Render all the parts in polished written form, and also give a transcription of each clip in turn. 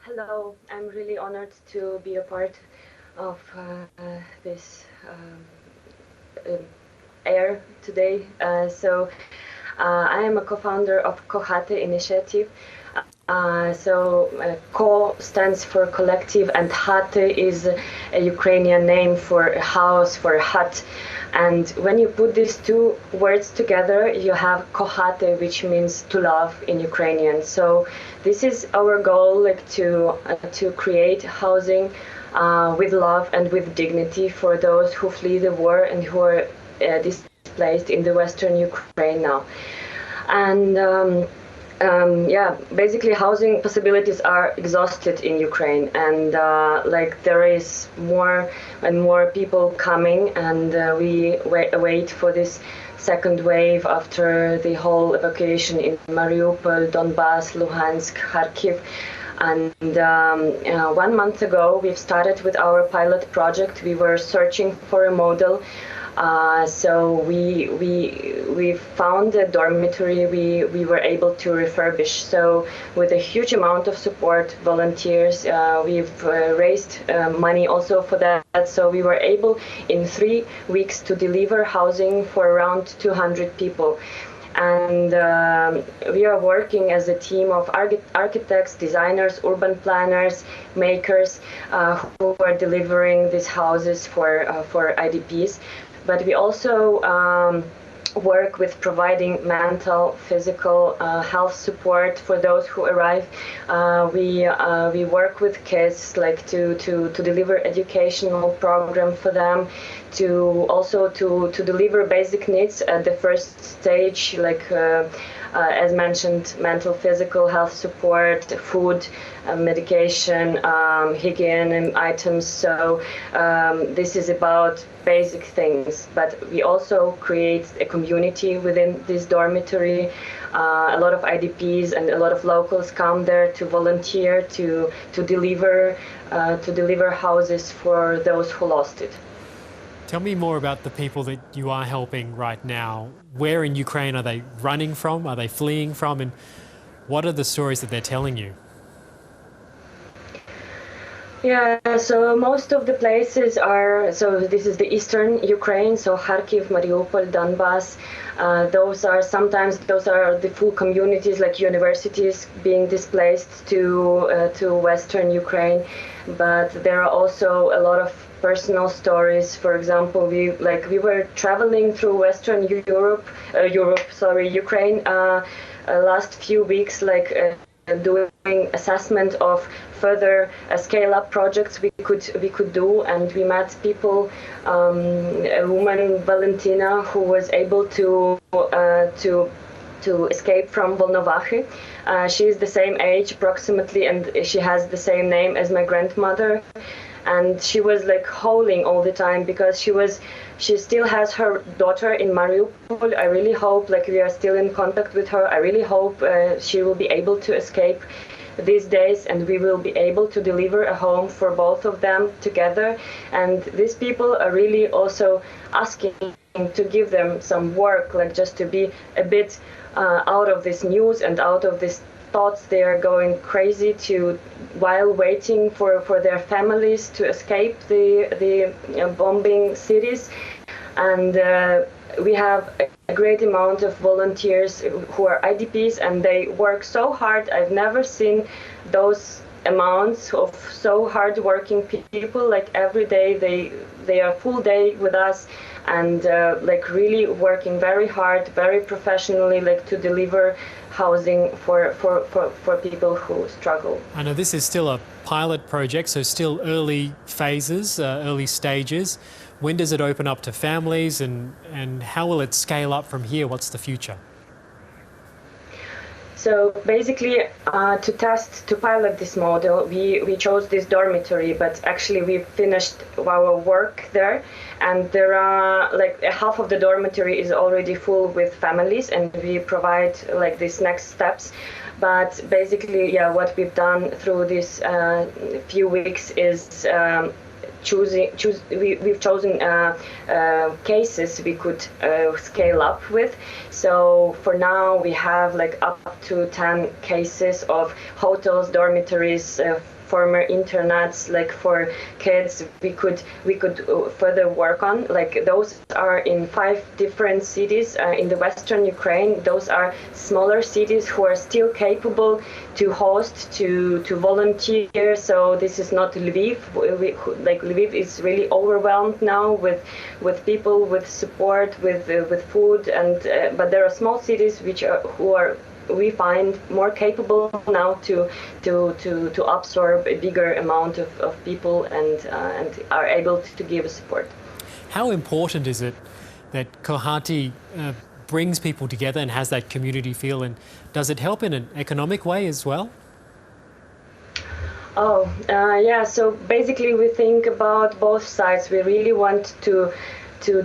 Hello, I'm really honored to be a part of this uh, air today. I am a co-founder of COHATY initiative. Co stands for collective, and HATY is a Ukrainian name for a house, for a hut. And when you put these two words together, you have COHATY, which means to love in Ukrainian. So this is our goal, like to create housing with love and with dignity for those who flee the war and who are displaced in the Western Ukraine now. And yeah, basically housing possibilities are exhausted in Ukraine, and like there is more and more people coming, and we wait for this second wave after the whole evacuation in Mariupol, Donbass, Luhansk, Kharkiv. And 1 month ago, we've started with our pilot project. We were searching for a model. We found a dormitory we were able to refurbish. So with a huge amount of support, volunteers, we've raised money also for that. So we were able in 3 weeks to deliver housing for around 200 people. And we are working as a team of architects, designers, urban planners, makers who are delivering these houses for IDPs. But we also work with providing mental, physical health support for those who arrive. We work with kids, like to deliver educational program for them, to also to deliver basic needs at the first stage, like as mentioned, mental, physical health support, food, medication, hygiene items. So this is about basic things, but we also create a community within this dormitory. A lot of IDPs and a lot of locals come there to volunteer, to deliver houses for those who lost it. Tell me more about the people that you are helping right now. Where in Ukraine are they running from? Are they fleeing from? And what are the stories that they're telling you? Yeah, so most of the places are, so this is the eastern Ukraine, so Kharkiv, Mariupol, Donbass. Those are the full communities, like universities being displaced to Western Ukraine. But there are also a lot of personal stories. For example, we were traveling through Western Ukraine last few weeks, doing assessment of further scale-up projects we could do, and we met people. A woman, Valentina, who was able to escape from Volnovakhy. She is the same age approximately, and she has the same name as my grandmother. And she was like howling all the time because she still has her daughter in Mariupol. I really hope, like, we are still in contact with her. I really hope she will be able to escape these days, and we will be able to deliver a home for both of them together. And these people are really also asking to give them some work, like just to be a bit out of this news and out of this thoughts. They are going crazy while waiting for their families to escape the bombing cities. And we have a great amount of volunteers who are IDPs, and they work so hard. I've never seen those amounts of so hard-working people. Like every day they are full day with us, and like really working very hard, very professionally, like to deliver housing for people who struggle. I know this is still a pilot project, so still early phases, early stages. When does it open up to families, and how will it scale up from here? What's the future? So basically, to pilot this model, we chose this dormitory, but actually we finished our work there, and there are like half of the dormitory is already full with families, and we provide like these next steps. But basically, yeah, what we've done through these few weeks is we've chosen cases we could scale up with. So for now we have like up to 10 cases of hotels, dormitories, former internats, like for kids we could further work on. Like those are in 5 different cities in the western Ukraine. Those are smaller cities who are still capable to host, to volunteer. So this is not Lviv. Lviv is really overwhelmed now with people, with support, with food, and but there are small cities we find more capable now to absorb a bigger amount of people and are able to give support. How important is it that COHATY brings people together and has that community feel, and does it help in an economic way as well? Yeah, so basically we think about both sides. We really want to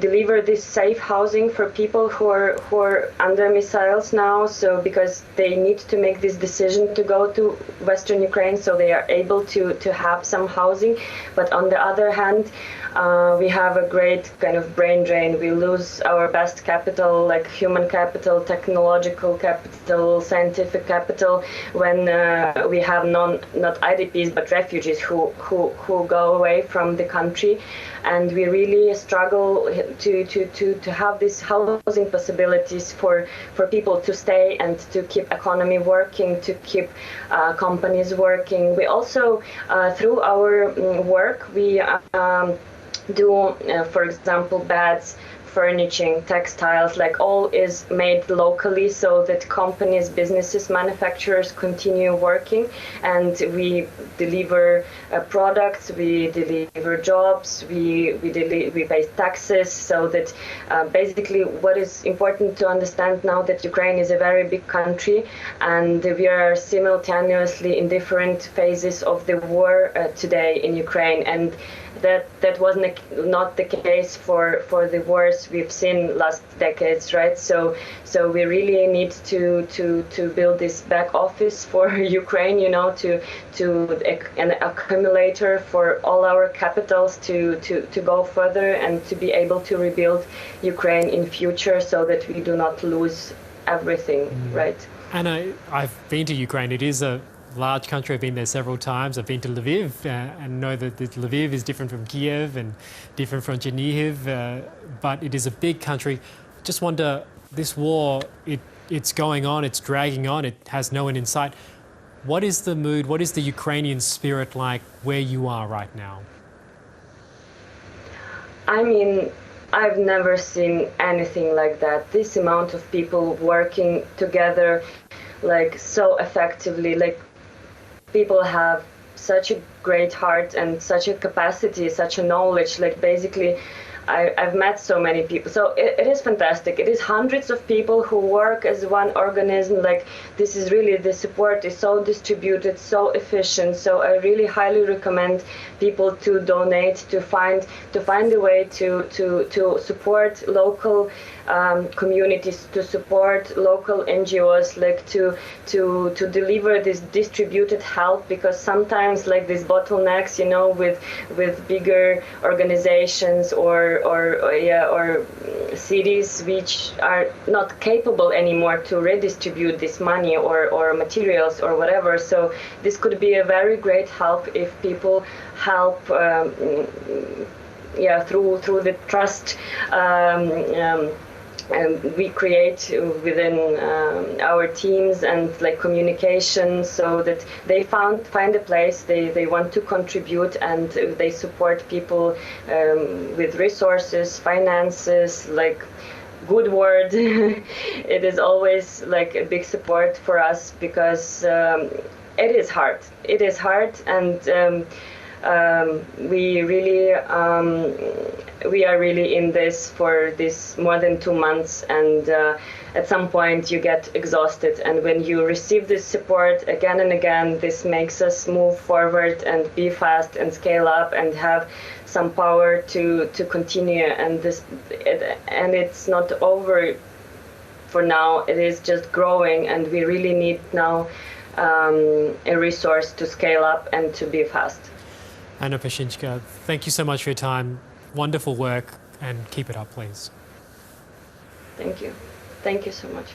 deliver this safe housing for people who are under missiles now, so because they need to make this decision to go to Western Ukraine, so they are able to have some housing. But on the other hand, we have a great kind of brain drain. We lose our best capital, like human capital, technological capital, scientific capital, when we have not IDPs but refugees who go away from the country. And we really struggle to have these housing possibilities for people to stay and to keep economy working, to keep companies working. We also, through our work, we do, for example, beds, furnishing, textiles, like all is made locally so that companies, businesses, manufacturers continue working, and we deliver products, we deliver jobs, we pay taxes, so that basically what is important to understand now that Ukraine is a very big country and we are simultaneously in different phases of the war today in Ukraine, and that was not the case for the wars we've seen last decades, right? So we really need to build this back office for Ukraine, you know, to an accumulator for all our capitals to go further and to be able to rebuild Ukraine in future, so that we do not lose everything, right? And I've been to Ukraine. It is a large country. I've been there several times. I've been to Lviv and know that Lviv is different from Kiev and different from Chernihiv, but it is a big country. Just wonder, this war, it's going on, it's dragging on, it has no end in sight. What is the mood, what is the Ukrainian spirit like where you are right now? I mean, I've never seen anything like that. This amount of people working together, like so effectively, like people have such a great heart and such a capacity, such a knowledge. Like basically, I've met so many people. So it is fantastic. It is hundreds of people who work as one organism. Like this is really, the support is so distributed, so efficient. So I really highly recommend people to donate, to find a way to support local communities, to support local NGOs, like to deliver this distributed help, because sometimes like these bottlenecks, you know, with bigger organizations or cities which are not capable anymore to redistribute this money or materials or whatever. So this could be a very great help if people help through the trust we create within our teams and like communication, so that they find a place they want to contribute, and they support people with resources, finances, like good word. It is always like a big support for us, because it is hard, and we are really in this for this more than 2 months, and at some point you get exhausted, and when you receive this support again and again, this makes us move forward and be fast and scale up and have some power to continue, and it's not over for now. It is just growing, and we really need now a resource to scale up and to be fast. Anna Pashynska, thank you so much for your time. Wonderful work, and keep it up, please. Thank you. Thank you so much.